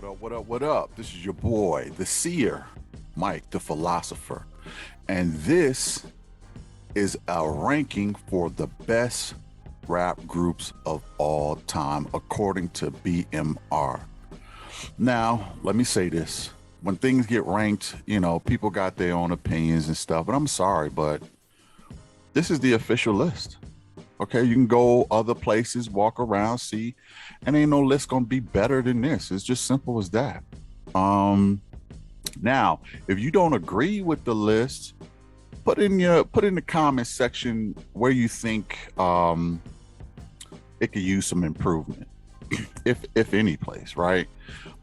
What up, what up, what up? This is your boy, the seer, Mike, the philosopher. And this is a ranking for the best rap groups of all time, according to BMR. Now, let me say this. When things get ranked, people got their own opinions and stuff, but I'm sorry, but this is the official list. Okay, you can go other places, walk around, see, and ain't no list gonna be better than this. It's just simple as that. Um, Now, if you don't agree with the list, put in the comment section where you think it could use some improvement, if any place, right?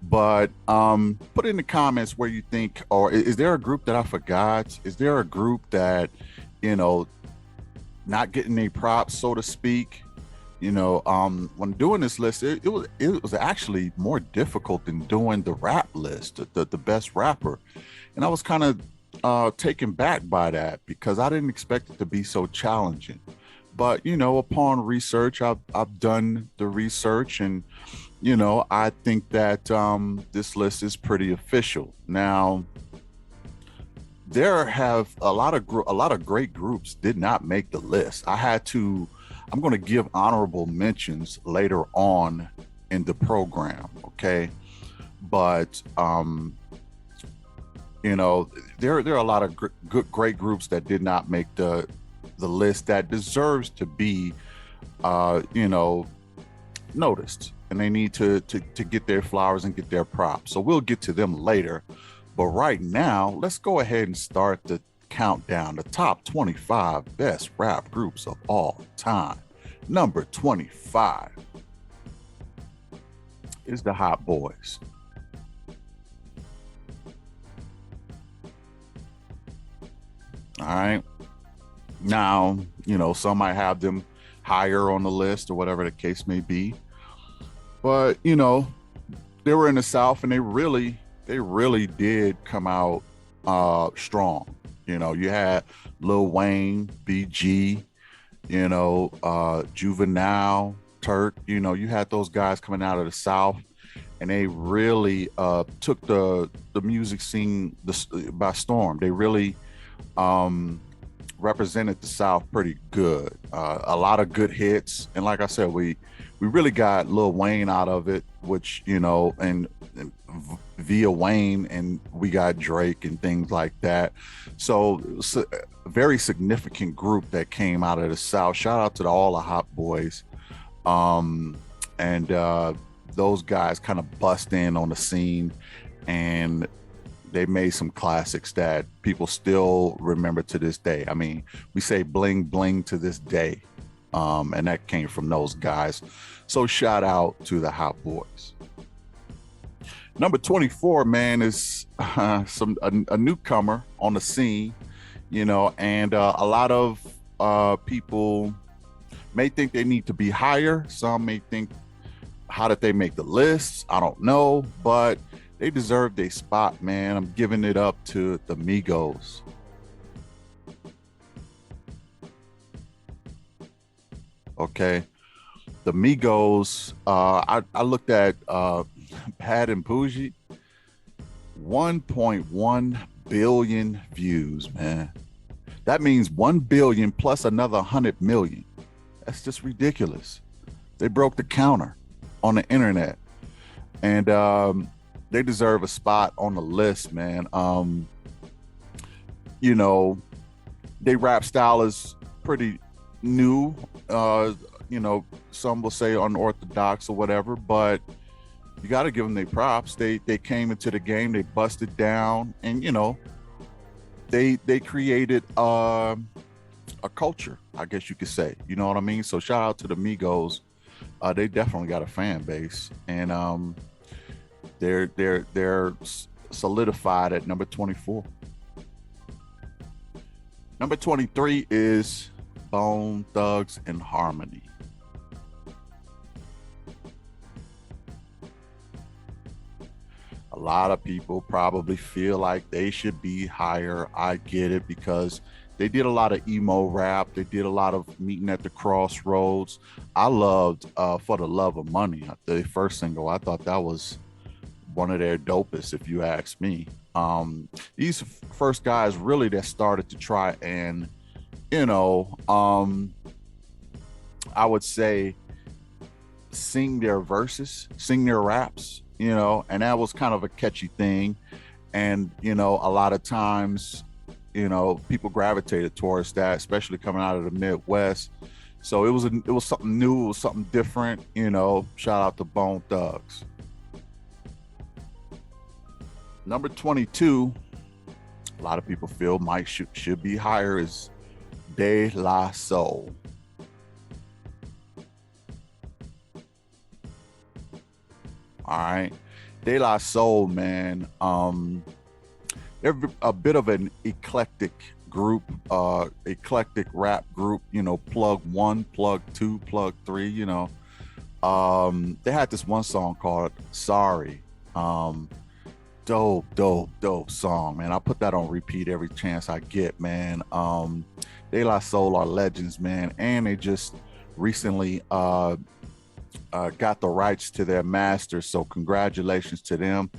But put in the comments where you think, or is there a group that I forgot? Is there a group that you know not getting any props, so to speak? When doing this list, it was actually more difficult than doing the rap list, the best rapper, and I was kind of taken back by that because I didn't expect it to be so challenging. But upon research, I've done the research, and I think that this list is pretty official. Now, there have a lot of great groups did not make the list. I'm going to give honorable mentions later on in the program, okay? But there are a lot of great groups that did not make the list that deserves to be noticed, and they need to get their flowers and get their props. So we'll get to them later. But right now, let's go ahead and start the countdown, the top 25 best rap groups of all time. Number 25 is the Hot Boys. All right. Now, some might have them higher on the list or whatever the case may be. But, they were in the South, and they really did come out strong. You had Lil Wayne, BG, Juvenile, Turk. You had those guys coming out of the South, and they really took the music scene by storm. They really represented the South pretty good. A lot of good hits, and like I said, we really got Lil Wayne out of it, which and via Wayne, and we got Drake and things like that. So it's a very significant group that came out of the South. Shout out to all the Hot Boys, and those guys kind of bust in on the scene, and they made some classics that people still remember to this day. I mean, we say bling bling to this day, and that came from those guys. So shout out to the Hot Boys. Number 24, man, is a newcomer on the scene, and a lot of people may think they need to be higher. Some may think, how did they make the list? I don't know, but they deserve their spot, man. I'm giving it up to the Migos. Okay. The Migos, I looked at Bad and Bougie, 1.1 billion views, man. That means 1 billion plus another 100 million. That's just ridiculous. They broke the counter on the internet, and they deserve a spot on the list, man. They rap style is pretty new. Some will say unorthodox or whatever, but you got to give them their props. They came into the game, they busted down, and they created a culture, I guess you could say. You know what I mean? So shout out to the Migos. They definitely got a fan base, and they're solidified at number 24. Number 23 is Bone Thugs and Harmony. A lot of people probably feel like they should be higher. I get it, because they did a lot of emo rap. They did a lot of meeting at the crossroads. I loved For the Love of Money, the first single. I thought that was one of their dopest, if you ask me. These first guys really that started to try and, you know, I would say sing their verses, sing their raps, you know, and that was kind of a catchy thing. And, you know, a lot of times, you know, people gravitated towards that, especially coming out of the Midwest. So it was something new, it was something different, you know. Shout out to Bone Thugs. Number 22, a lot of people feel Mike should be higher, is De La Soul. All right. De La Soul, man. They're a bit of an eclectic group, eclectic rap group, you know, plug one, plug two, plug three, you know. They had this one song called Sorry. Dope song, man. I put that on repeat every chance I get, man. De La Soul are legends, man. And they just recently got the rights to their masters, so congratulations to them.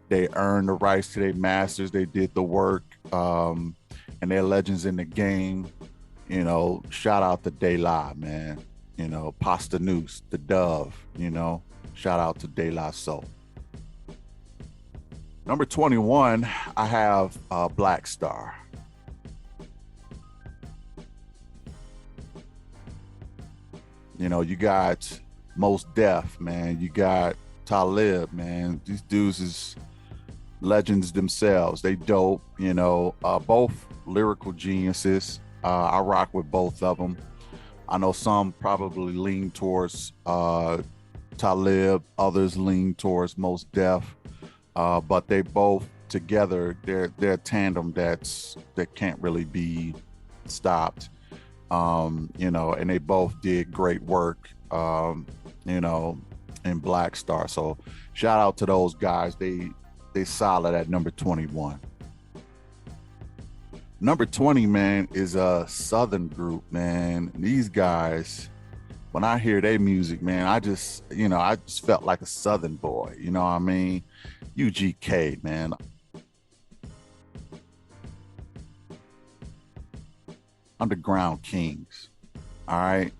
They earned the rights to their masters. They did the work, and they're legends in the game. You know, shout out to De La, man. You know, Pasta Noose, the Dove, you know, shout out to De La Soul. Number 21, I have Black Star. You know, you got Most Def, man. You got Talib, man. These dudes is legends themselves. They dope, you know, both lyrical geniuses. I rock with both of them. I know some probably lean towards Talib, others lean towards Most Def, but they both together, they're a tandem that can't really be stopped. You know, and they both did great work, you know, in Black Star. So shout out to those guys. They solid at number 21. Number 20, man, is a Southern group, man. These guys, when I hear their music, man, I just felt like a Southern boy. You know what I mean? UGK, man. Underground Kings. All right.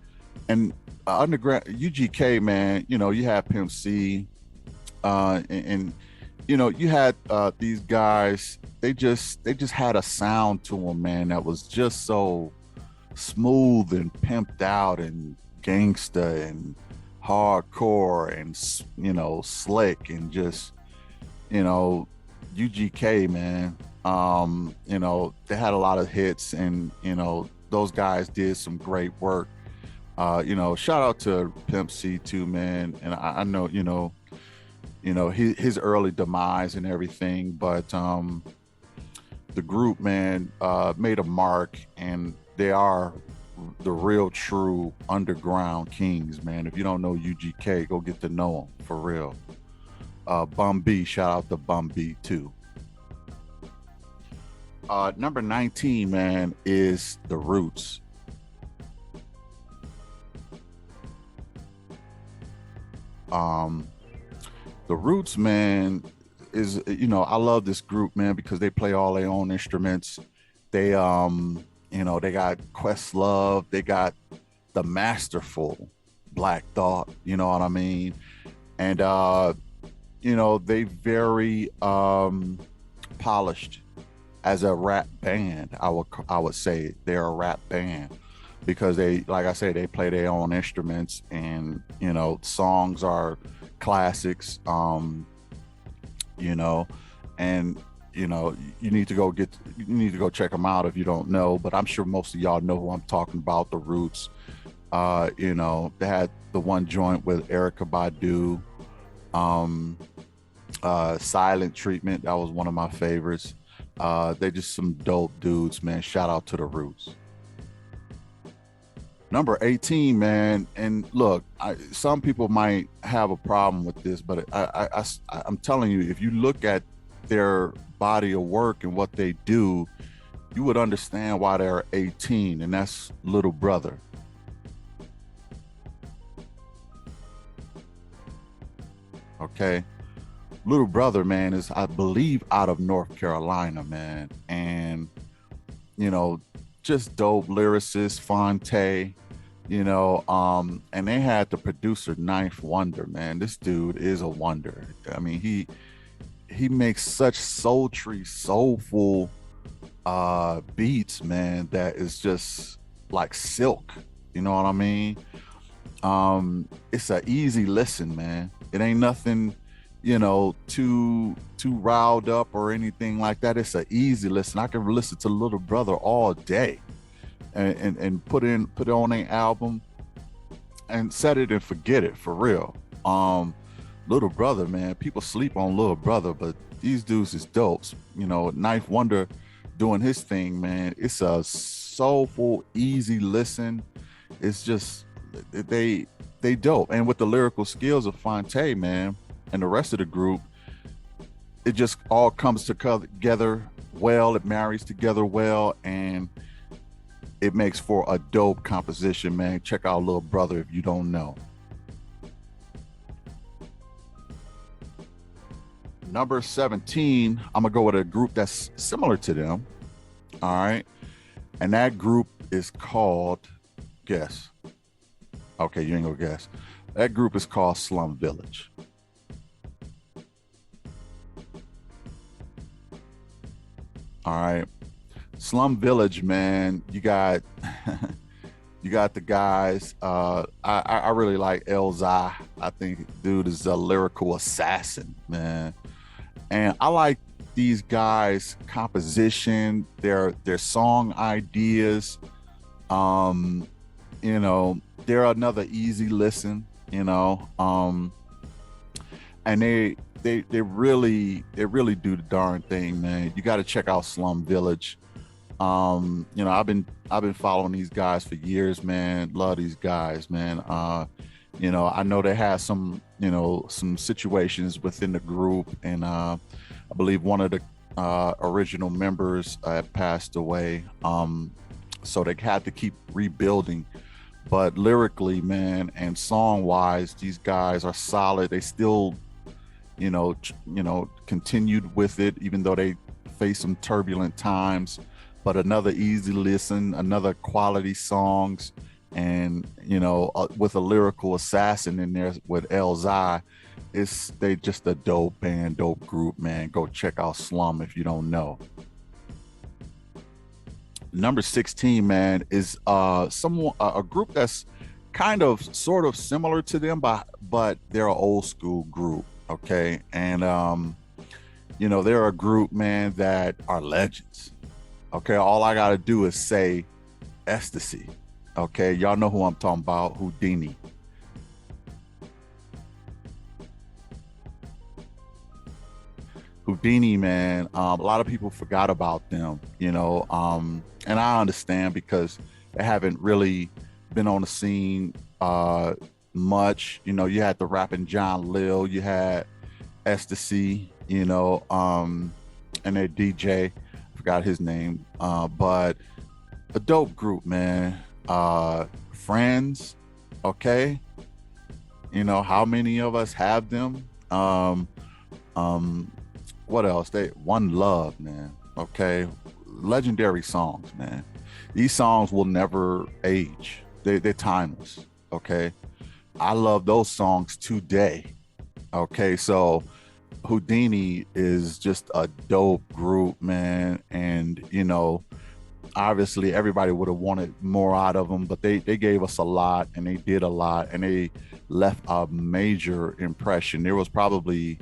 And underground UGK, man, you know, you have Pimp C, and you know, you had these guys, they just had a sound to them, man, that was just so smooth and pimped out and gangsta and hardcore and, you know, slick and just, you know, UGK, man. You know, they had a lot of hits, and, you know, those guys did some great work. You know, shout out to Pimp C too, man. And I know, you know, his early demise and everything, but the group, man, made a mark, and they are the real true underground kings, man. If you don't know UGK, go get to know them for real. Bum B, shout out to Bum B too. Number 19, man, is The Roots. The Roots, man, is, you know, I love this group, man, because they play all their own instruments. They, you know, they got Questlove, they got the masterful Black Thought, you know what I mean? And, you know, they very polished as a rap band. I would say they're a rap band because they, like I say, they play their own instruments, and, you know, songs are classics, you know, and, you know, you need to go check them out if you don't know, but I'm sure most of y'all know who I'm talking about, The Roots. You know, they had the one joint with Erykah Badu, Silent Treatment. That was one of my favorites. They just some dope dudes, man. Shout out to The Roots. Number 18, man, and look, some people might have a problem with this, but I'm telling you, if you look at their body of work and what they do, you would understand why they're 18, and that's Little Brother. Okay. Little Brother, man, is I believe out of North Carolina, man, and you know, just dope lyricist, Fonte, and they had the producer Ninth Wonder, man. This dude is a wonder. I mean, he makes such sultry, soulful beats, man, that is just like silk. You know what I mean? It's an easy listen, man. It ain't nothing, too riled up or anything like that. It's an easy listen. I can listen to Little Brother all day and put it on an album and set it and forget it for real. Little Brother, man, people sleep on Little Brother, but these dudes is dopes. Ninth Wonder doing his thing, man. It's a soulful, easy listen. It's just they dope, and with the lyrical skills of Fonte, man, and the rest of the group, it just all comes together well. It marries together well, and it makes for a dope composition, man. Check out Little Brother if you don't know. Number 17, I'm gonna go with a group that's similar to them. All right, and that group is called, guess. Okay, you ain't gonna guess. That group is called Slum Village. All right, Slum Village, man. You got you got the guys. I really like Elzai. I think dude is a lyrical assassin, man. And I like these guys' composition, their song ideas. They're another easy listen, and they really do the darn thing, man. You got to check out Slum Village. I've been following these guys for years, man. Love these guys, man. I know they had some situations within the group, and I believe one of the original members passed away. So they had to keep rebuilding. But lyrically, man, and song-wise, these guys are solid. They still, continued with it, even though they faced some turbulent times. But another easy listen, another quality songs, and with a lyrical assassin in there with Elzai, they just a dope band, dope group, man. Go check out Slum if you don't know. Number 16, man, is a group that's kind of sort of similar to them, but they're an old school group, okay? And they're a group, man, that are legends. Okay, all I gotta do is say ecstasy. Okay, y'all know who I'm talking about, Houdini. Houdini, man, a lot of people forgot about them, and I understand because they haven't really been on the scene much. You had the rapping John Lil, you had Ecstasy, and their DJ, I forgot his name, but a dope group, man. Friends, okay? How many of us have them? What else? One Love, man. Okay, legendary songs, man. These songs will never age. They're timeless. Okay, I love those songs today. Okay, so Houdini is just a dope group, man, and obviously everybody would have wanted more out of them, but they gave us a lot, and they did a lot, and they left a major impression. There was probably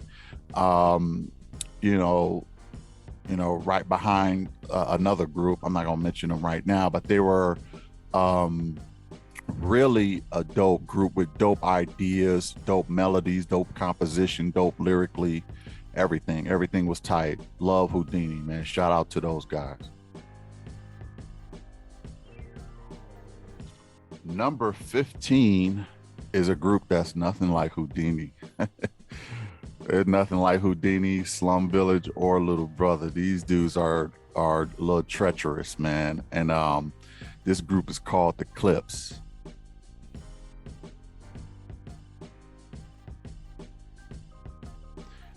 right behind another group. I'm not gonna mention them right now, but they were really a dope group with dope ideas, dope melodies, dope composition, dope lyrically, everything was tight. Love Houdini, man. Shout out to those guys. Number 15 is a group that's nothing like Houdini. There's nothing like Houdini, Slum Village, or Little Brother. These dudes are a little treacherous, man. And this group is called the Clips.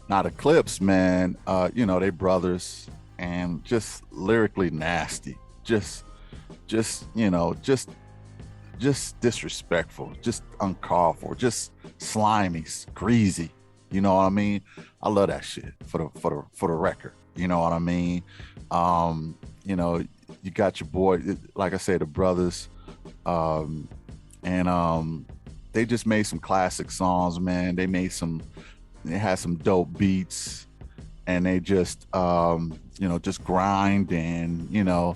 Now the Clips, man, they brothers and just lyrically nasty. Just just disrespectful, just uncalled for, just slimy, greasy. You know what I mean? I love that shit for the record. You know what I mean? Um, you know, you got your boy, like I said, the brothers, um, and they just made some classic songs, man. They had some dope beats, and they just just grind and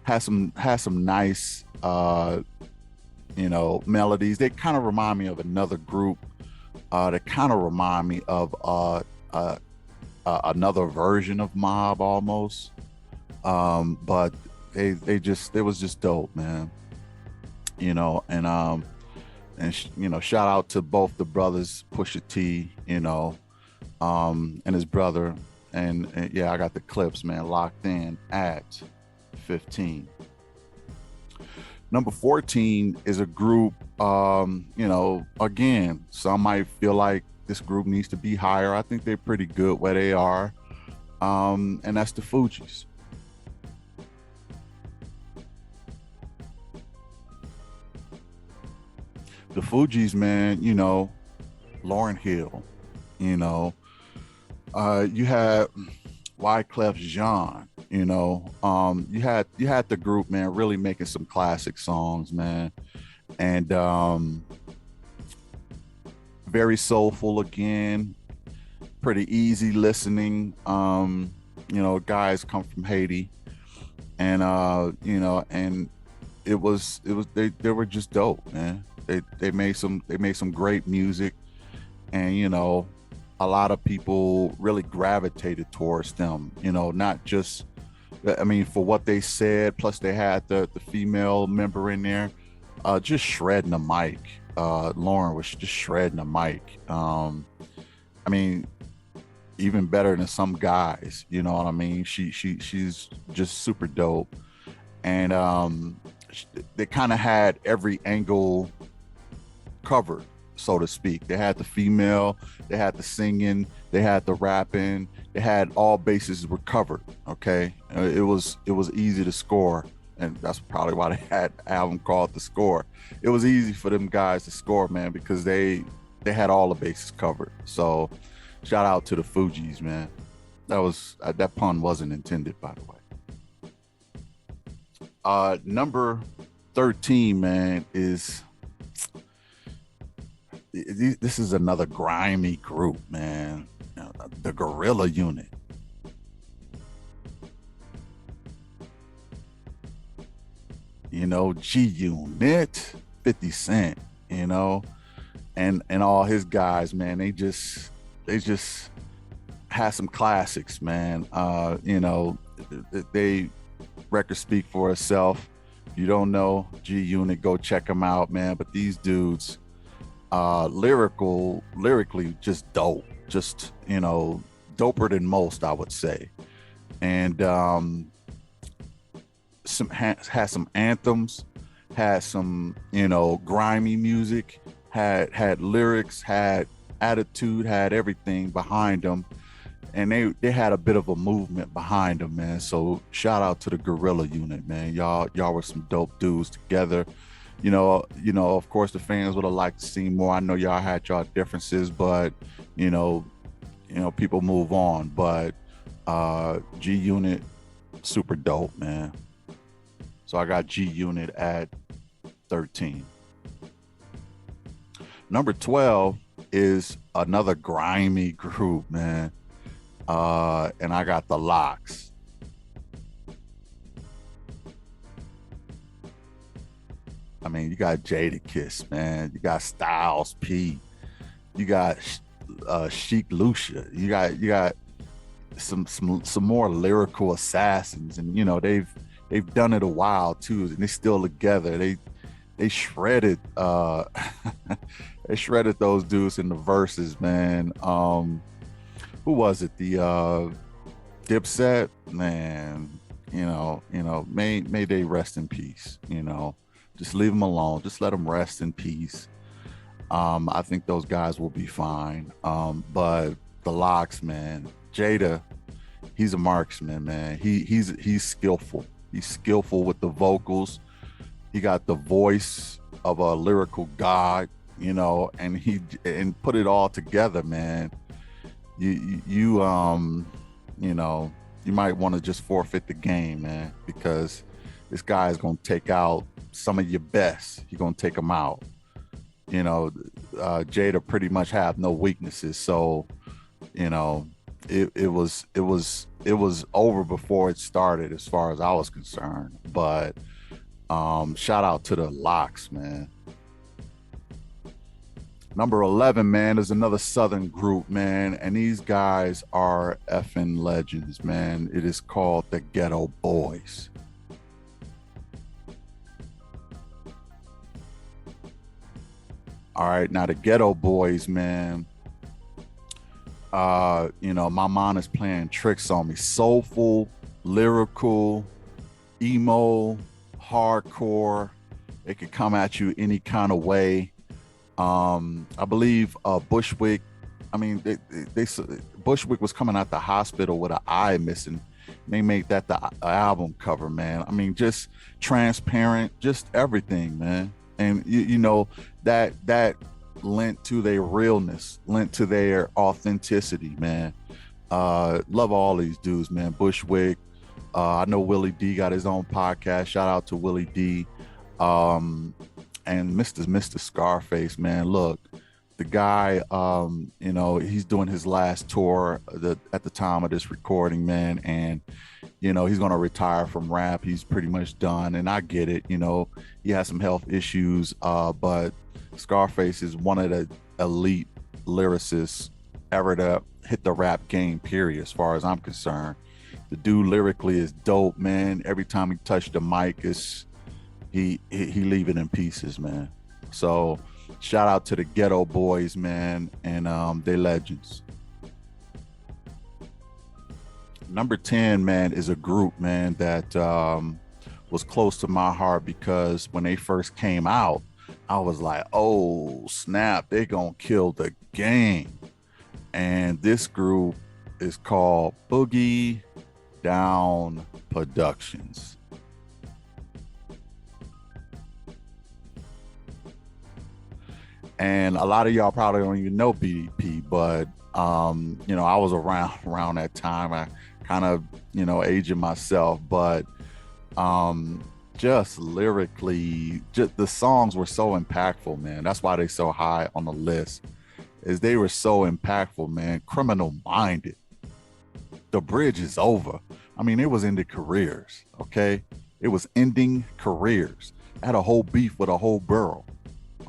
had some nice melodies. They kind of remind me of another group that kind of remind me of another version of Mob almost. But they was just dope, man. Shout out to both the brothers, Pusha T, and his brother, and yeah, I got the Clips, man, locked in at 15. Number 14 is a group, again, some might feel like this group needs to be higher. I think they're pretty good where they are. And that's the Fujis. The Fujis, man, Lauryn Hill, you know, you had Wyclef Jean, you had the group, man, really making some classic songs, man. And very soulful again, pretty easy listening. Guys come from Haiti, and and they were just dope, man. They made some great music, and a lot of people really gravitated towards them, not just, I mean, for what they said, plus they had the female member in there, just shredding the mic. Lauren was just shredding the mic. I mean, even better than some guys, you know what I mean? She's just super dope. And they kind of had every angle covered, so to speak. They had the female, they had the singing, they had the rapping, they had all bases were covered. Okay, it was easy to score, and that's probably why they had an album called The Score. It was easy for them guys to score, man, because they had all the bases covered. So shout out to the Fujis, man. That pun wasn't intended, by the way. Number 13, man, is this is another grimy group, man. The Gorilla Unit. GUnit, 50 Cent, and all his guys, man. They just had some classics, man. They record speak for itself. If you don't know GUnit, go check them out, man. But these dudes, lyrically just dope, just doper than most, I would say. And had some anthems, had some grimy music, had lyrics, had attitude, had everything behind them, and they had a bit of a movement behind them, man. So shout out to the Gorilla Unit, man. Y'all were some dope dudes together. Of course, the fans would have liked to see more. I know y'all had y'all differences, but people move on. But GUnit, super dope, man. So I got GUnit at 13. Number 12 is another grimy group, man. And I got the Locks. I mean, you got Jadakiss, man. You got Styles P. You got Chic Lucia. You got some more lyrical assassins, and they've done it a while too, and they still together. They shredded they shredded those dudes in the verses, man. Who was it? The Dipset, man. May they rest in peace. Just leave them alone. Just let them rest in peace. I think those guys will be fine. But the locks, man. Jada, he's a marksman, man. He's skillful. He's skillful with the vocals. He got the voice of a lyrical god, you know, and he and put it all together, man. You you know, you might want to just forfeit the game, man, because this guy is gonna take out some of your best. He's gonna take them out. You know, Jada pretty much have no weaknesses, so you know, it was over before it started, as far as I was concerned. But shout out to the locks, man. Number 11, man, is another Southern group, man, and these guys are effing legends, man. It is called the Ghetto Boys. All right, now the Ghetto Boys, man. You know, my mind is playing tricks on me. Soulful, lyrical, emo, hardcore. It could come at you any kind of way. I believe Bushwick. I mean, they Bushwick was coming out the hospital with an eye missing. They made that the album cover, man. I mean, just transparent, just everything, man. And you know that lent to their realness, lent to their authenticity, man. Love all these dudes, man. Bushwick. I know Willie D got his own podcast. Shout out to Willie D. And Mr. Scarface, man. Look, the guy, you know, he's doing his last tour at the time of this recording, man. And, you know, he's going to retire from rap. He's pretty much done. And I get it. You know, he has some health issues, but Scarface is one of the elite lyricists ever to hit the rap game, period, as far as I'm concerned. The dude lyrically is dope, man. Every time he touched the mic, he leave it in pieces, man. So shout out to the Ghetto Boys, man, and they legends. Number 10, man, is a group, man, that was close to my heart, because when they first came out, I was like, oh snap, they gonna kill the game. And this group is called Boogie Down Productions. And a lot of y'all probably don't even know BDP, but you know, I was around that time. I kind of, you know, aging myself, but just lyrically, just the songs were so impactful, man. That's why they so high on the list, is they were so impactful, man. Criminal Minded, The Bridge Is Over. I mean, it was ending careers, okay? It was ending careers. I had a whole beef with a whole borough,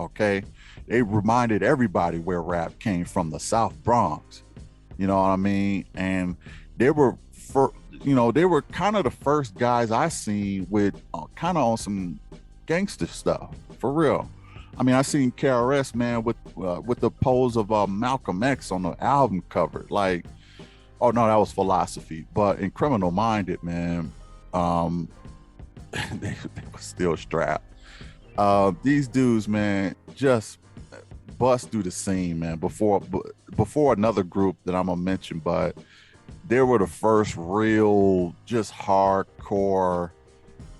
okay? They reminded everybody where rap came from, the South Bronx. You know what I mean? And they were, you know, they were kind of the first guys I seen with kind of on some gangster stuff, for real. I mean, I seen KRS, man, with the pose of Malcolm X on the album cover. Like, oh no, that was Philosophy. But in Criminal Minded, man, they were still strapped. These dudes, man, just bust through the scene, man, before another group that I'm gonna mention, but they were the first real just hardcore,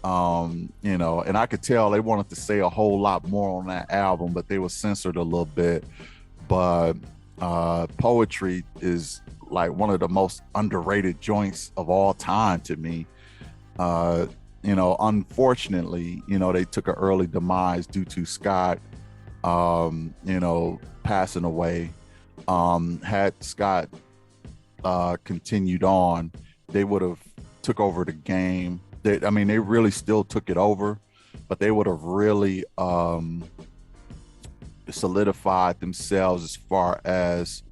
you know, and I could tell they wanted to say a whole lot more on that album, but they were censored a little bit. But poetry is like one of the most underrated joints of all time to me. You know, unfortunately, you know, they took an early demise due to Scott, you know, passing away. Had Scott continued on, they would have took over the game. I mean, they really still took it over, but they would have really solidified themselves as far as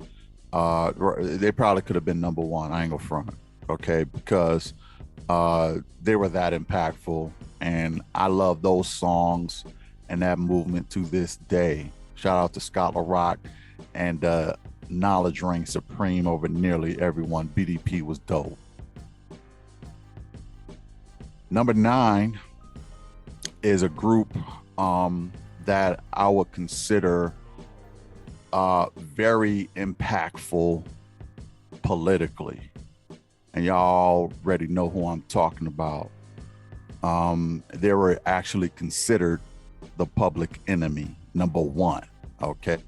they probably could have been number one. I ain't gonna front, okay, because they were that impactful, and I love those songs and that movement to this day. Shout out to Scott LaRock, and knowledge reigns supreme over nearly everyone. BDP was dope. Number 9 is a group that I would consider very impactful politically. And y'all already know who I'm talking about. They were actually considered the public enemy, number one. Okay.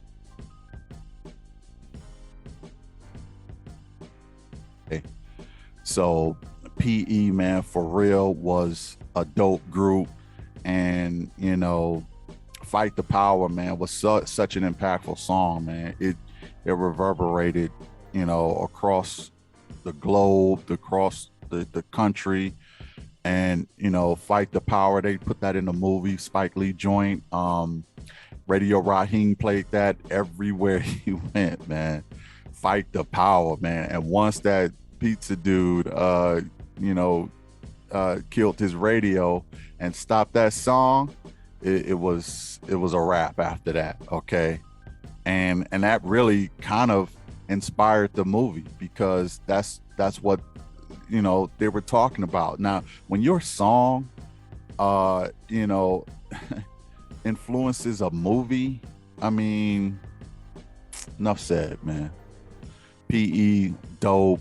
So PE, man, for real, was a dope group. And, you know, Fight the Power, man, was such an impactful song, man. It reverberated, you know, across the globe, across the country. And, you know, Fight the Power, they put that in the movie, Spike Lee joint. Radio Raheem played that everywhere he went, man. Fight the Power, man. And once that pizza dude, you know, killed his radio and stopped that song, it was a wrap after that. Okay. And that really kind of inspired the movie, because that's what, you know, they were talking about. Now, when your song, you know, influences a movie, I mean, enough said, man. PE, dope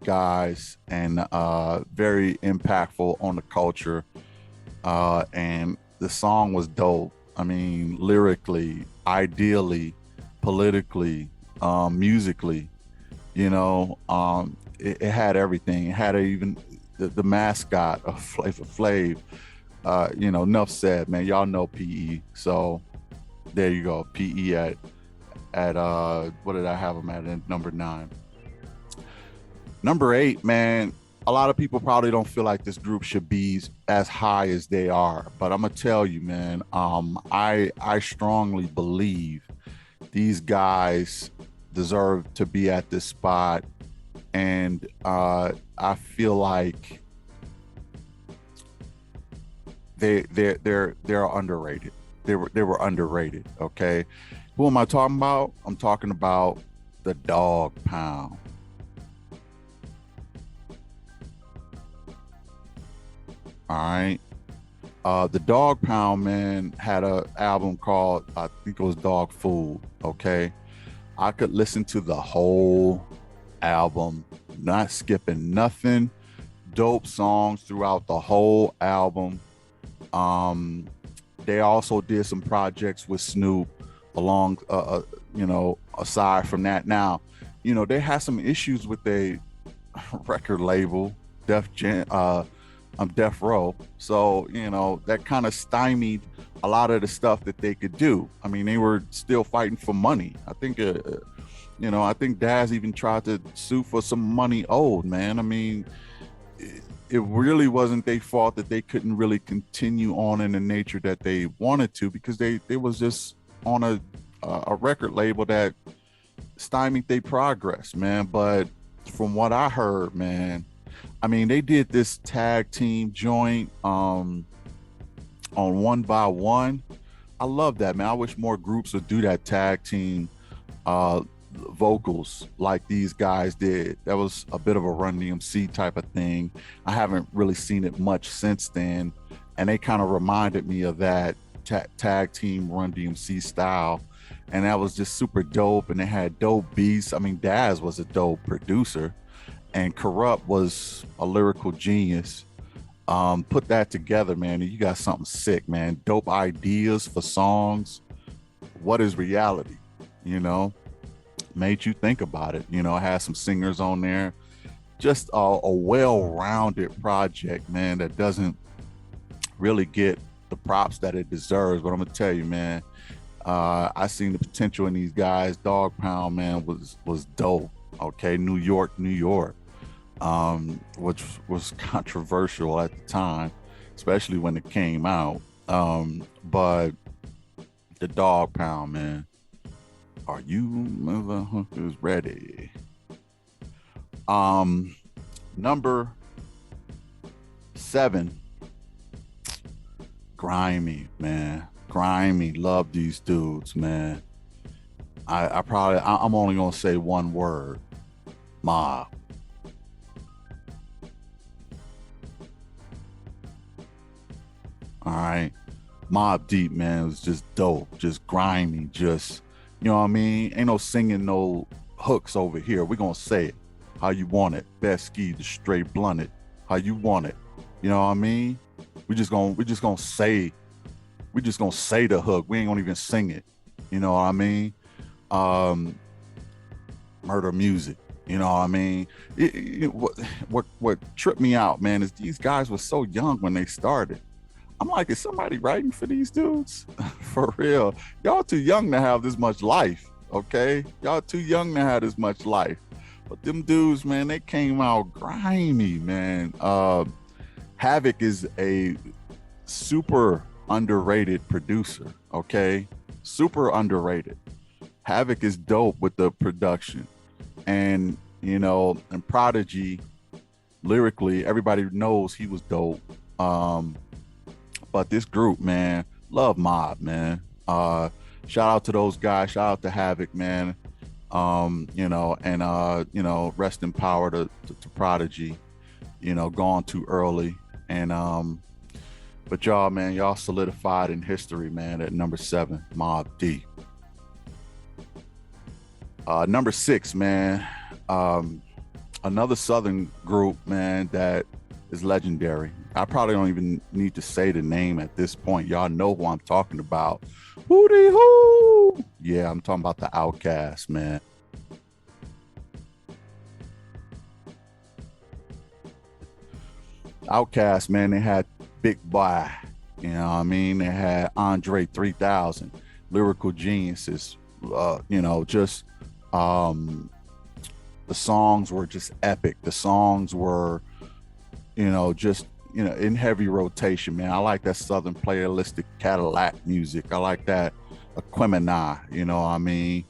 guys, and very impactful on the culture. And the song was dope. I mean, lyrically, ideally, politically, musically, you know, it had everything. It had even the mascot of Flavor Flav. You know, enough said, man. Y'all know PE. So there you go. PE at what did I have them at number 9? Number 8, man. A lot of people probably don't feel like this group should be as high as they are, but I'm gonna tell you, man. I strongly believe these guys deserve to be at this spot, and I feel like they're underrated. They were underrated. Okay, who am I talking about? I'm talking about the Dog Pound. All right. The Dog Pound, man, had a album called, I think it was Dog Food. Okay. I could listen to the whole album, not skipping nothing. Dope songs throughout the whole album. They also did some projects with Snoop along, you know, aside from that. Now, you know, they had some issues with a record label, Death Row. So, you know, that kind of stymied a lot of the stuff that they could do. I mean, they were still fighting for money. I think, you know, I think Daz even tried to sue for some money owed, man. I mean, it really wasn't their fault that they couldn't really continue on in the nature that they wanted to, because they was just on a record label that stymied their progress, man. But from what I heard, man, I mean, they did this tag team joint on One by One. I love that, man. I wish more groups would do that tag team vocals like these guys did. That was a bit of a Run DMC type of thing. I haven't really seen it much since then, and they kind of reminded me of that tag team Run DMC style, and that was just super dope. And they had dope beats. I mean, Daz was a dope producer, and Corrupt was a lyrical genius. Put that together, man, and you got something sick, man. Dope ideas for songs. What is reality? You know, made you think about it. You know, I had some singers on there. Just a well-rounded project, man, that doesn't really get the props that it deserves. But I'm gonna tell you, man, I seen the potential in these guys. Dog Pound, man, was dope. Okay, New York, which was controversial at the time, especially when it came out. But the Dog Pound, man, are you motherfuckers ready? Number 7, Grimy, man. Grimy, love these dudes, man. I'm only gonna say one word: Mobb. All right, Mobb Deep, man, was just dope, just grimy, just, you know what I mean? Ain't no singing no hooks over here. We're gonna say it how you want it. Best ski the straight blunted, how you want it. You know what I mean? We just gonna say the hook. We ain't gonna even sing it. You know what I mean? Um, Murder music. You know what I mean? What tripped me out, man, is these guys were so young when they started. I'm like, is somebody writing for these dudes? For real. Y'all too young to have this much life, okay? Y'all too young to have this much life. But them dudes, man, they came out grimy, man. Havoc is a super underrated producer, okay? Super underrated. Havoc is dope with the production. And, you know, and Prodigy, lyrically, everybody knows he was dope. But this group, man, love Mobb, man. Shout out to those guys. Shout out to Havoc, man. You know, and you know, rest in power to Prodigy. You know, gone too early. And but y'all, man, y'all solidified in history, man, at number 7, Mobb Deep. Number 6, man, another Southern group, man, that is legendary. I probably don't even need to say the name at this point. Y'all know who I'm talking about. Hootie hoo! Yeah, I'm talking about the Outcast, man. Outcast, man, they had Big Boy, you know what I mean? They had Andre 3000, lyrical geniuses, you know, just the songs were just epic. The songs were, you know, just, you know, in heavy rotation, man. I like that Southern playalistic Cadillac music. I like that Aquemini, you know what I mean?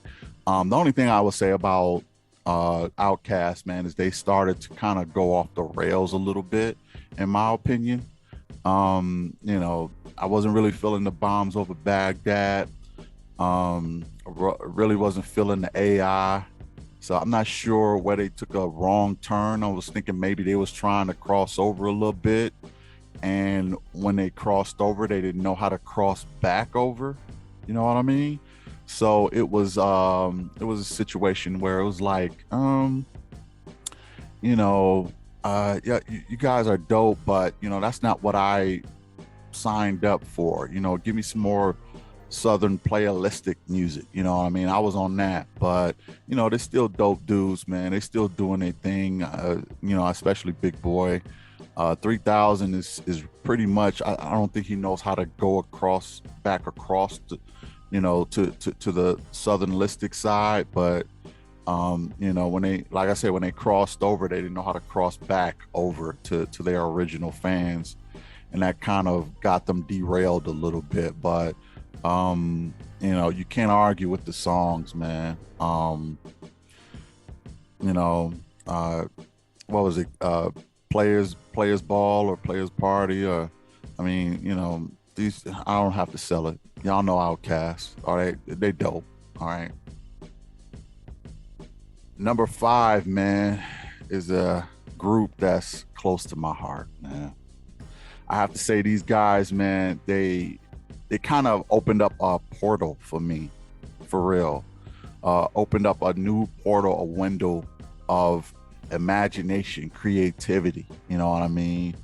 The only thing I would say about Outcast, man, is they started to kind of go off the rails a little bit, in my opinion. You know, I wasn't really feeling the bombs over Baghdad. Really wasn't feeling the AI. So I'm not sure where they took a wrong turn. I was thinking maybe they was trying to cross over a little bit. And when they crossed over, they didn't know how to cross back over. You know what I mean? So it was a situation where it was like, you know, yeah, you guys are dope, but you know, that's not what I signed up for. You know, give me some more Southern playalistic music, you know what I mean? I was on that, but you know, they're still dope dudes, man. They still doing their thing, you know, especially Big Boy. 3000 is pretty much, I don't think he knows how to go back across the, you know, to the Southernlistic side, but you know, when they, like I said, when they crossed over, they didn't know how to cross back over to their original fans, and that kind of got them derailed a little bit. But you know, you can't argue with the songs, man. You know, what was it? Players Ball or Players Party, or I mean, you know, these, I don't have to sell it. Y'all know Outcast. All right, they dope. All right. Number 5, man, is a group that's close to my heart, man. I have to say, these guys, man, they kind of opened up a portal for me, for real. Opened up a new portal, a window of imagination, creativity. You know what I mean?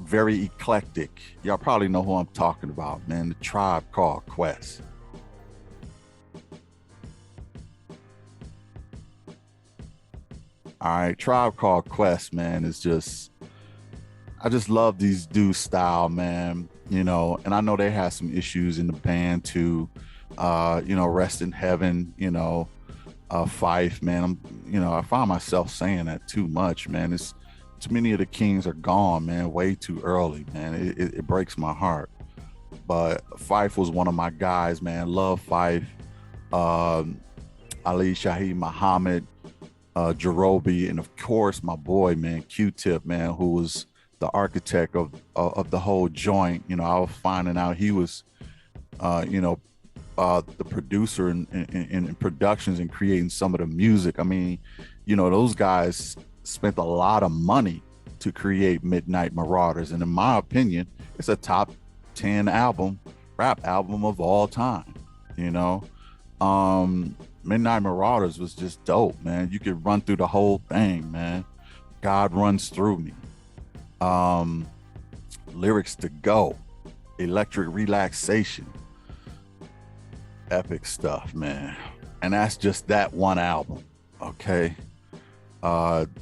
Very eclectic. Y'all probably know who I'm talking about, man. The Tribe Called Quest. All right, Tribe Called Quest, man, is just, I just love these dudes' style, man. You know, and I know they had some issues in the band too. You know, rest in heaven. You know, Fife, man. You know, I find myself saying that too much, man. It's too many of the kings are gone, man. Way too early, man. It breaks my heart. But Fife was one of my guys, man. Love Fife. Ali Shaheed Muhammad, Jerobi, and of course my boy, man, Q-Tip, man, who was the architect of the whole joint. You know, I was finding out he was, you know, the producer in productions and creating some of the music. I mean, you know, those guys spent a lot of money to create Midnight Marauders, and in my opinion, it's a top 10 rap album of all time. You know, Midnight Marauders was just dope, man. You could run through the whole thing, man. God runs through me. Um, Lyrics to go, electric relaxation, epic stuff, man. And that's just that one album. Okay.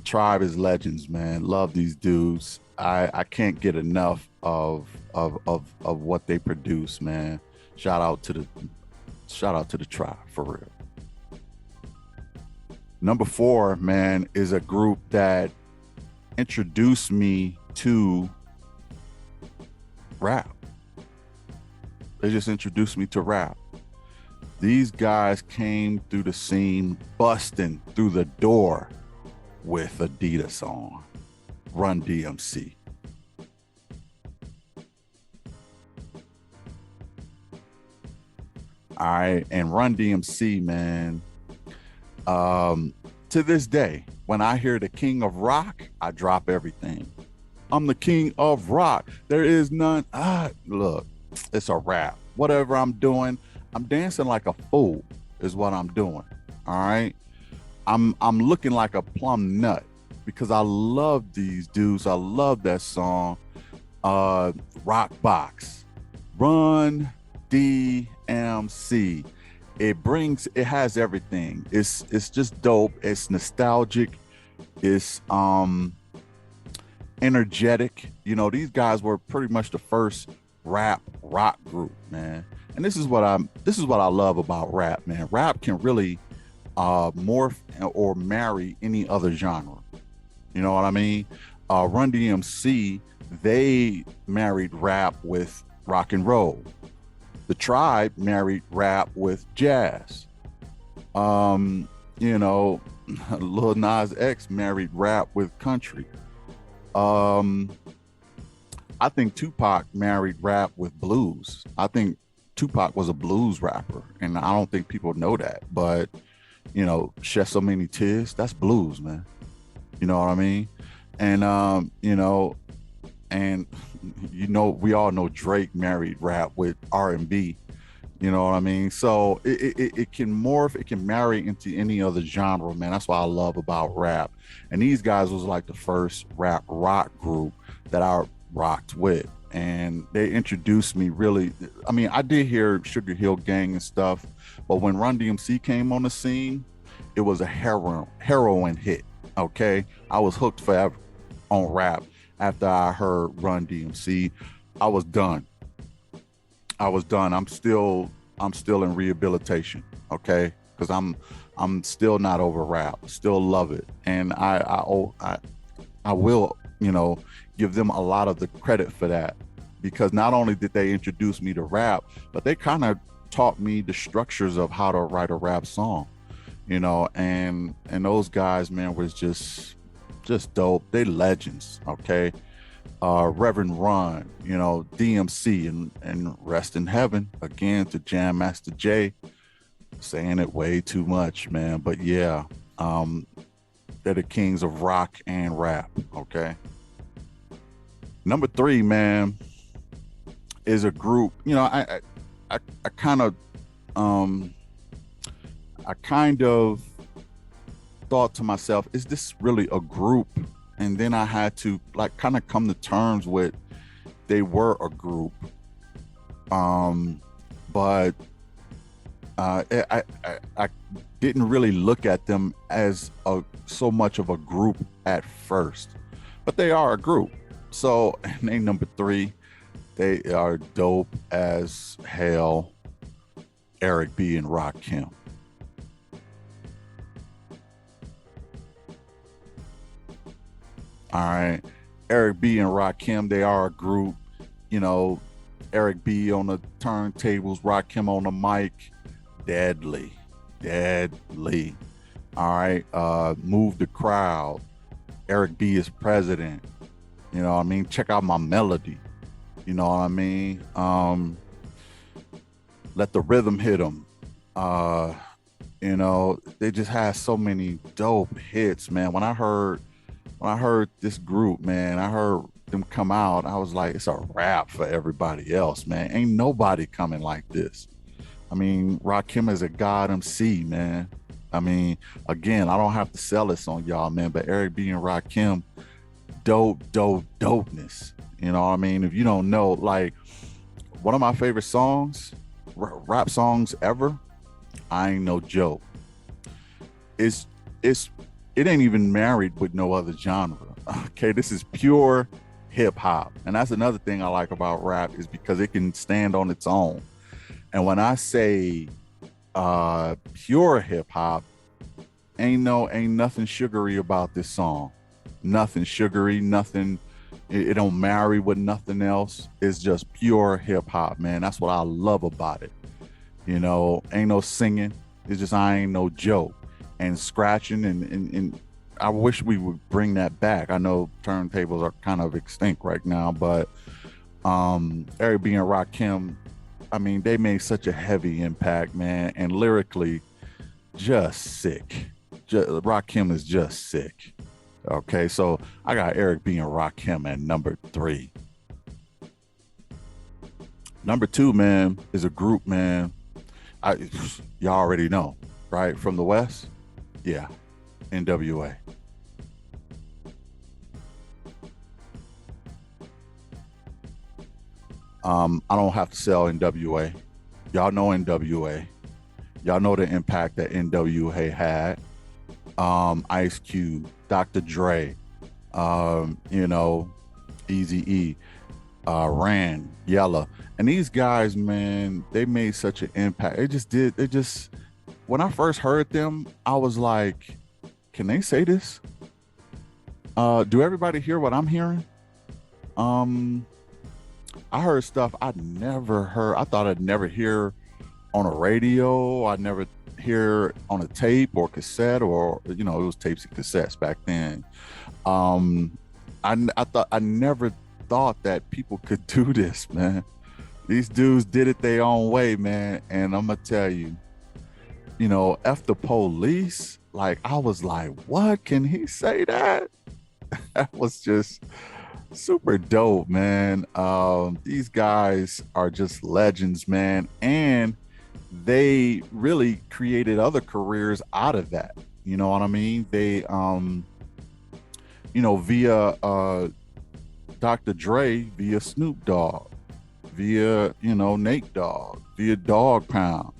Tribe is legends, man. Love these dudes. I can't get enough of what they produce, man. Shout out to the tribe for real. Number 4, man, is a group that introduced me to rap. They just introduced me to rap. These guys came through the scene busting through the door with Adidas on. Run DMC. All right, and Run DMC, man. To this day, when I hear the King of Rock, I drop everything. I'm the King of Rock. There is none. Look, it's a rap. Whatever I'm doing, I'm dancing like a fool is what I'm doing. All right. I'm looking like a plum nut because I love these dudes. I love that song. Rock Box. Run DMC. It has everything. It's just dope. It's nostalgic. It's energetic. You know, these guys were pretty much the first rap rock group, man. And this is what I love about rap, man. Rap can really morph or marry any other genre. You know what I mean? Run DMC, they married rap with rock and roll. The Tribe married rap with jazz. You know, Lil Nas X married rap with country. I think Tupac married rap with blues. I think Tupac was a blues rapper, and I don't think people know that. But, you know, Shed So Many Tears, that's blues, man. You know what I mean? And, you know, we all know Drake married rap with R&B. You know what I mean? So it can morph, it can marry into any other genre, man. That's what I love about rap. And these guys was like the first rap rock group that I rocked with. And they introduced me really. I mean, I did hear Sugar Hill Gang and stuff, but when Run DMC came on the scene, it was a heroin hit. Okay. I was hooked forever on rap. After I heard Run DMC, I was done. I'm still in rehabilitation, okay? Because I'm still not over rap. Still love it, and I will, you know, give them a lot of the credit for that, because not only did they introduce me to rap, but they kind of taught me the structures of how to write a rap song, you know. And those guys, man, was just dope. They legends, okay? Reverend Run, you know, DMC, and rest in heaven again to Jam Master Jay. Saying it way too much, man, but yeah, they're the kings of rock and rap. Okay. Number 3, man, is a group. You know, I kind of thought to myself, is this really a group? And then I had to like kind of come to terms with they were a group. But I didn't really look at them as so much of a group at first, but they are a group. So name number 3, they are dope as hell. Eric B and Rakim. All right. Eric B and Rakim, they are a group. You know, Eric B on the turntables, Rakim on the mic. Deadly. All right. Move the crowd. Eric B is president. You know what I mean? Check out my melody. You know what I mean? Let the rhythm hit them. You know, they just had so many dope hits, man. When I heard this group, man, I heard them come out, I was like, it's a wrap for everybody else, man. Ain't nobody coming like this. I mean, Rakim is a god MC, man. I mean, again, I don't have to sell this on y'all, man, but Eric B and Rakim, dopeness. You know what I mean? If you don't know, like, one of my favorite songs, rap songs ever, I Ain't No Joke. It's it's it ain't even married with no other genre. Okay, this is pure hip hop. And that's another thing I like about rap is because it can stand on its own. And when I say pure hip hop, ain't nothing sugary about this song. Nothing sugary, nothing. It don't marry with nothing else. It's just pure hip hop, man. That's what I love about it. You know, ain't no singing. It's just I ain't no joke. And scratching and I wish we would bring that back. I know turntables are kind of extinct right now, but Eric B and Rakim, I mean, they made such a heavy impact, man, and lyrically, just sick. Rakim is just sick. Okay, so I got Eric B and Rakim at number 3. Number 2, man, is a group, man. Y'all already know, right? From the West, yeah, NWA. I don't have to sell NWA. Y'all know NWA. Y'all know the impact that NWA had. Ice Cube, Dr. Dre, you know, Easy E, Rand, Yella. And these guys, man, they made such an impact. When I first heard them, I was like, can they say this? Do everybody hear what I'm hearing? I heard stuff I'd never heard. I thought I'd never hear on a radio. I'd never hear on a tape or cassette, or, you know, it was tapes and cassettes back then. I never thought that people could do this, man. These dudes did it their own way, man. And I'm gonna tell you, you know, F the police. Like, I was like, what? Can he say that? That was just super dope, man. These guys are just legends, man. And they really created other careers out of that. You know what I mean? They, you know, via Dr. Dre, via Snoop Dogg, via, you know, Nate Dogg, via Dog Pound,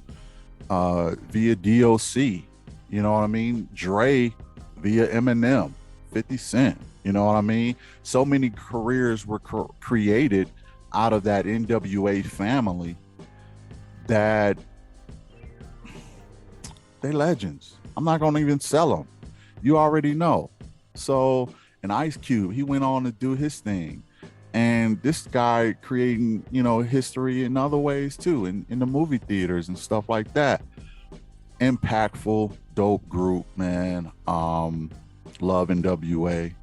via DOC, you know what I mean? Dre via Eminem, 50 Cent, you know what I mean? So many careers were created out of that NWA family that they legends. I'm not gonna even sell them. You already know. So, and Ice Cube, he went on to do his thing. And this guy creating, you know, history in other ways too, in the movie theaters and stuff like that. Impactful, dope group, man. Love NWA.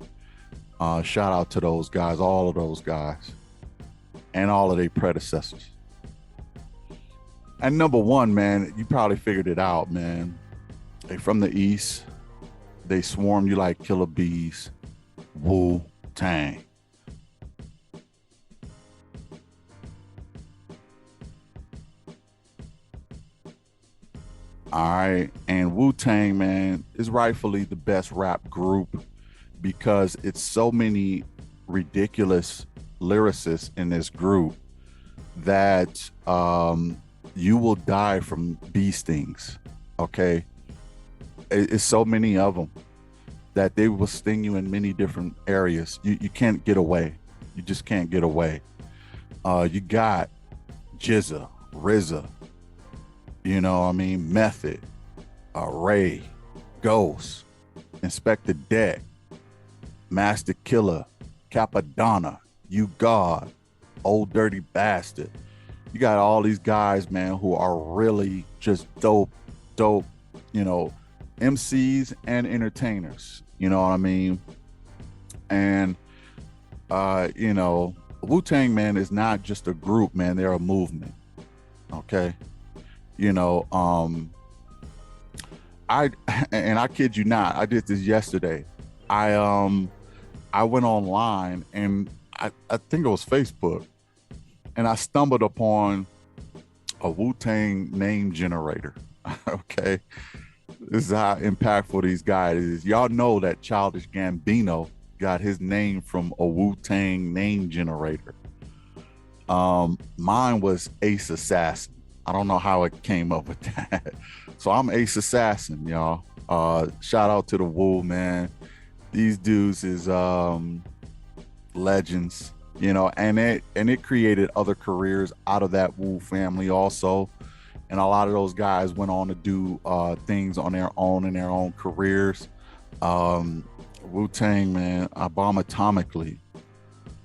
Shout out to those guys, all of those guys, and all of their predecessors. And number 1, man, you probably figured it out, man. They from the East. They swarm you like killer bees. WuTang. All right. And WuTang, man, is rightfully the best rap group because it's so many ridiculous lyricists in this group that you will die from bee stings. Okay. It's so many of them that they will sting you in many different areas. You can't get away. You just can't get away. You got Jizza, RZA, you know what I mean? Method, Ray, Ghost, Inspector Deck, Master Killer, Capadonna, You God, Old Dirty Bastard. You got all these guys, man, who are really just dope, you know, MCs and entertainers. You know what I mean? And, you know, WuTang, man, is not just a group, man. They're a movement. Okay. You know, I kid you not, I did this yesterday. I went online and I think it was Facebook, and I stumbled upon a Wu-Tang name generator. Okay, this is how impactful these guys is. Y'all know that Childish Gambino got his name from a Wu-Tang name generator. Mine was Ace Assassin. I don't know how it came up with that. So I'm Ace Assassin, y'all. Shout out to the Wu, man. These dudes is legends, and it created other careers out of that Wu family also. And a lot of those guys went on to do things on their own in their own careers. Wu-Tang, man, I bomb atomically.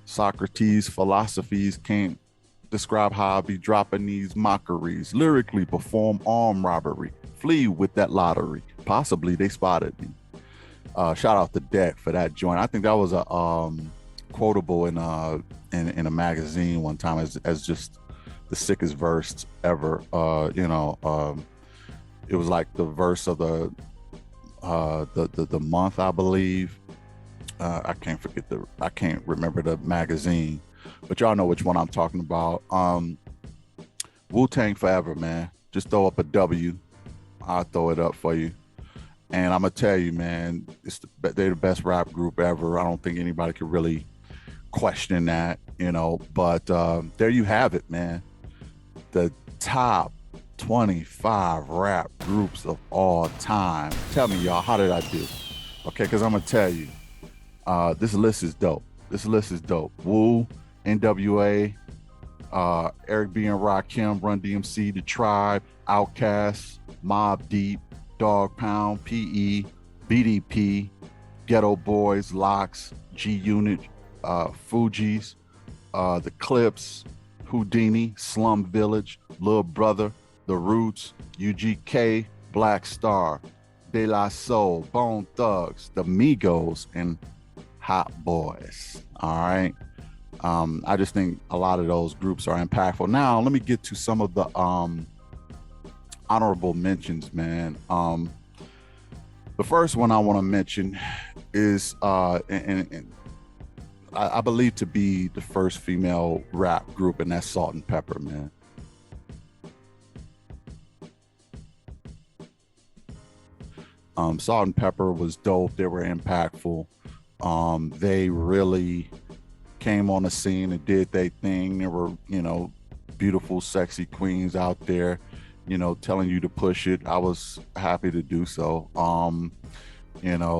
Socrates' philosophies can't describe how I be dropping these mockeries. Lyrically perform armed robbery. Flee with that lottery. Possibly they spotted me. Shout out to Deck for that joint. I think that was a quotable in a magazine one time as just the sickest verse ever. It was like the verse of the month, I believe. I can't remember the magazine, but y'all know which one I'm talking about. Wu-Tang forever, man. Just throw up a W. I'll throw it up for you. And I'm gonna tell you, man, they're the best rap group ever. I don't think anybody could really question that, But there you have it, man. The top 25 rap groups of all time. Tell me, y'all, how did I do? Okay, because I'm gonna tell you, this list is dope. Wu, NWA, Eric B and Rakim, Run DMC, The Tribe, Outcast, Mobb Deep, Dog Pound, PE, BDP, Ghetto Boys, Locks, GUnit, Fujis, The Clips, Houdini, Slum Village, Lil Brother, The Roots, UGK, Black Star, De La Soul, Bone Thugs, Themigos, and Hot Boys. All right. I just think a lot of those groups are impactful. Now, let me get to some of the honorable mentions, man. The first one I want to mention is, and I believe to be the first female rap group, and that's Salt and Pepper, man. Salt and Pepper was dope. They were impactful. They really came on the scene and did their thing. There were, beautiful, sexy queens out there, telling you to push it. I was happy to do so.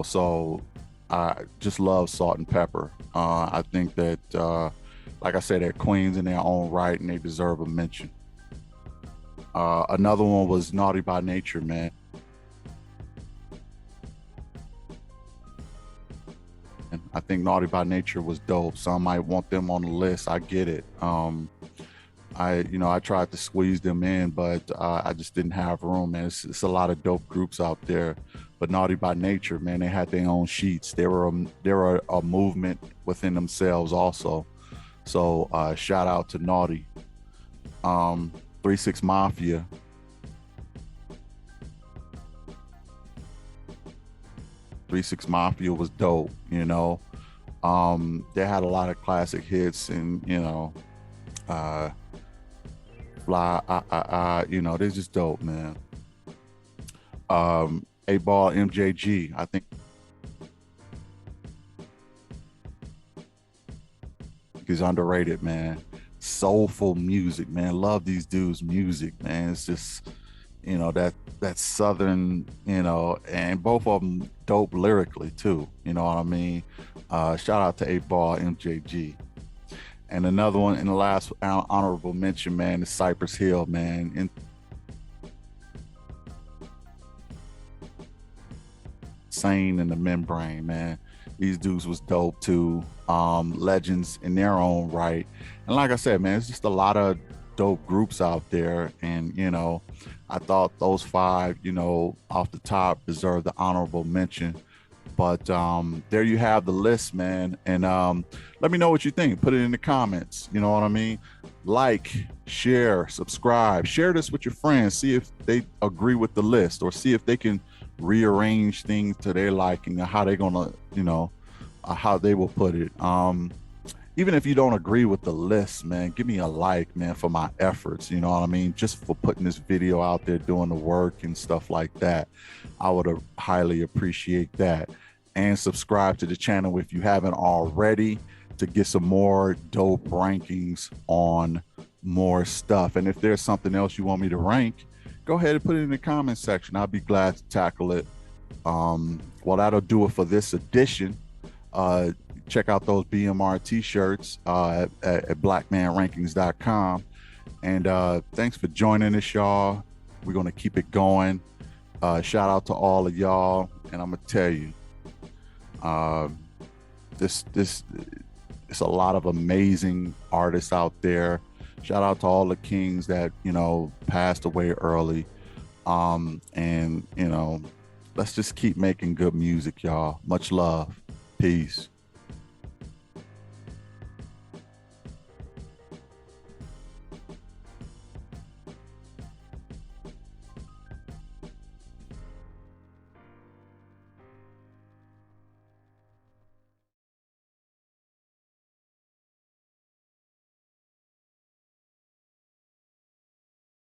So I just love Salt and Pepper. I think that, like I said, they're queens in their own right and they deserve a mention. Another one was Naughty by Nature, man. I think Naughty by Nature was dope. Some might want them on the list. I get it. I tried to squeeze them in, but I just didn't have room, man. It's a lot of dope groups out there. But Naughty by Nature, man, they had their own sheets. They were a movement within themselves also. So shout out to Naughty. 3-6 Mafia. Mafia was dope, They had a lot of classic hits and, Fly, they're just dope, man. 8Ball MJG, I think is underrated, man. Soulful music, man. Love these dudes' music, man. It's just, that Southern, and both of them dope lyrically too. You know what I mean? Shout out to 8Ball MJG. And another one, in the last honorable mention, man, is Cypress Hill, man. Insane in the Membrane, man. These dudes was dope too. Legends in their own right. And like I said, man, it's just a lot of dope groups out there. And, I thought those 5, off the top deserve the honorable mention. But there you have the list, man. And let me know what you think. Put it in the comments. You know what I mean? Like, share, subscribe. Share this with your friends. See if they agree with the list or see if they can rearrange things to their liking and how they're going to, how they will put it. even if you don't agree with the list, man, give me a like, man, for my efforts. You know what I mean? Just for putting this video out there, doing the work and stuff like that. I would highly appreciate that. And subscribe to the channel if you haven't already to get some more dope rankings on more stuff. And if there's something else you want me to rank, go ahead and put it in the comment section. I'll be glad to tackle it. Well, that'll do it for this edition. Check out those BMR t-shirts at blackmanrankings.com. And thanks for joining us, y'all. We're going to keep it going. Shout out to all of y'all. And I'm going to tell you, this it's a lot of amazing artists out there. Shout out to all the kings that, you know, passed away early. And, you know, let's just keep making good music, y'all. Much love. Peace.